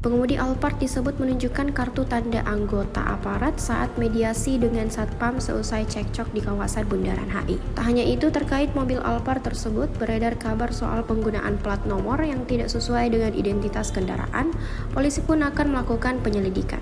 Pengemudi Alphard disebut menunjukkan kartu tanda anggota aparat saat mediasi dengan Satpam seusai cekcok di kawasan Bundaran HI. Tak hanya itu, terkait mobil Alphard tersebut beredar kabar soal penggunaan plat nomor yang tidak sesuai dengan identitas kendaraan. Polisi pun akan melakukan penyelidikan.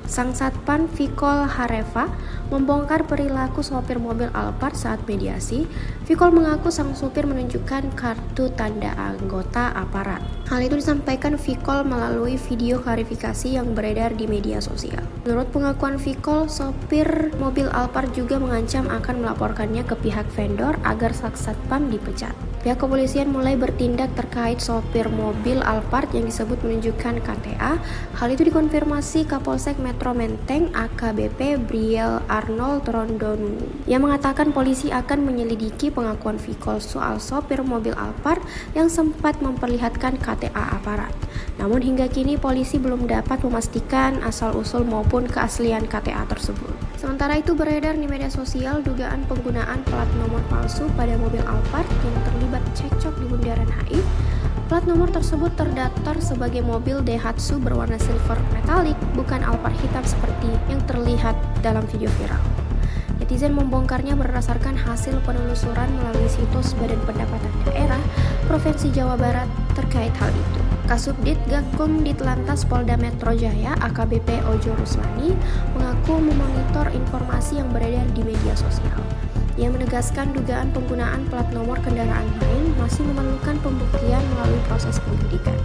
Sang Satpam Vikol Hareva membongkar perilaku sopir mobil Alphard saat mediasi. Vikol mengaku sang sopir menunjukkan kartu tanda anggota aparat. Hal itu disampaikan Vikol melalui video klarifikasi yang beredar di media sosial. Menurut pengakuan Vikol, sopir mobil Alphard juga mengancam akan melaporkannya ke pihak vendor agar sang Satpam dipecat. Pihak kepolisian mulai bertindak terkait sopir mobil Alphard yang disebut menunjukkan KTA. Hal itu dikonfirmasi Kapolsek Metro Menteng AKBP Briel Arnold Rondonu yang mengatakan polisi akan menyelidiki pengakuan Vikol soal sopir mobil Alphard yang sempat memperlihatkan KTA aparat. Namun hingga kini polisi belum dapat memastikan asal-usul maupun keaslian KTA tersebut. Sementara itu beredar di media sosial dugaan penggunaan plat nomor palsu pada mobil Alphard yang terlibat cekcok di Bundaran HI. Plat nomor tersebut terdaftar sebagai mobil Daihatsu berwarna silver metalik, bukan Alphard hitam seperti yang terlihat dalam video viral. Netizen membongkarnya berdasarkan hasil penelusuran melalui situs Badan Pendapatan Daerah Provinsi Jawa Barat terkait hal itu. Kasubdit Gakum Ditlantas Polda Metro Jaya AKBP Ojo Ruslani mengaku memonitor informasi yang beredar di media sosial. Ia menegaskan dugaan penggunaan plat nomor kendaraan lain masih memerlukan pembuktian melalui proses penyelidikan.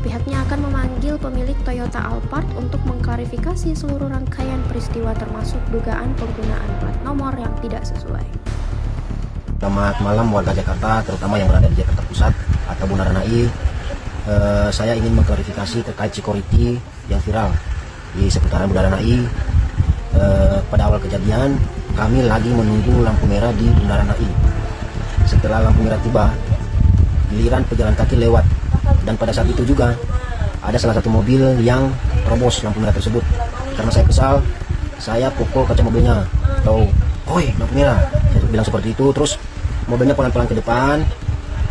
Pihaknya akan memanggil pemilik Toyota Alphard untuk mengklarifikasi seluruh rangkaian peristiwa termasuk dugaan penggunaan plat nomor yang tidak sesuai. Selamat malam warga Jakarta, terutama yang berada di Jakarta Pusat atau Bundaran HI. Saya ingin mengklarifikasi terkait security yang viral di seputaran Bundaran HI. Pada awal kejadian, kami lagi menunggu lampu merah di Bundaran HI. Setelah lampu merah tiba, giliran pejalan kaki lewat. Dan pada saat itu juga ada salah satu mobil yang terobos lampu merah tersebut. Karena saya kesal, saya pukul kaca mobilnya. Oi, lampu merah. Saya bilang seperti itu. Terus mobilnya pelan-pelan ke depan.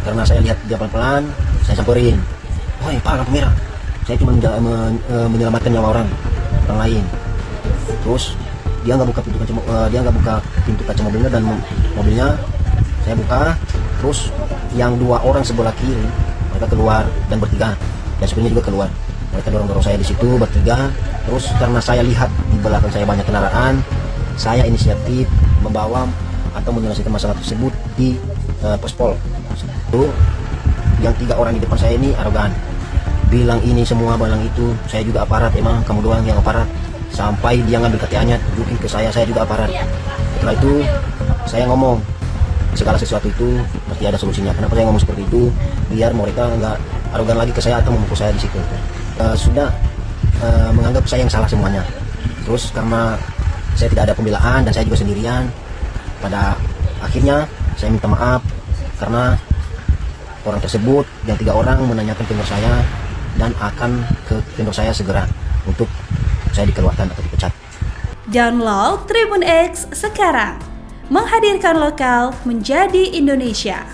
Karena saya lihat dia pelan-pelan, saya samperin. Oi, Pak, lampu merah. Saya cuma menyelamatkan nyawa orang lain. Terus dia nggak buka pintu kaca mobilnya, dan mobilnya saya buka. Terus yang dua orang sebelah kiri mereka keluar dan bertiga, dan supirnya juga keluar. Mereka dorong saya di situ bertiga. Terus karena saya lihat di belakang saya banyak kendaraan, saya inisiatif membawa atau menyelesaikan masalah tersebut di Pospol. Itu yang tiga orang di depan saya ini arogan, bilang ini semua, bilang itu, saya juga aparat, emang kamu doang yang aparat. Sampai dia ngambil KTA-nya, tunjukin ke saya juga aparat. Setelah itu saya ngomong, segala sesuatu itu pasti ada solusinya. Kenapa saya ngomong seperti itu? Biar mereka nggak arogan lagi ke saya atau memukul saya di situ. Sudah menganggap saya yang salah semuanya. Terus karena saya tidak ada pembelaan dan saya juga sendirian, pada akhirnya saya minta maaf karena orang tersebut yang tiga orang menanyakan vendor saya dan akan ke vendor saya segera untuk saya dikeluarkan atau dipecat. Download Tribun X sekarang, menghadirkan lokal menjadi Indonesia.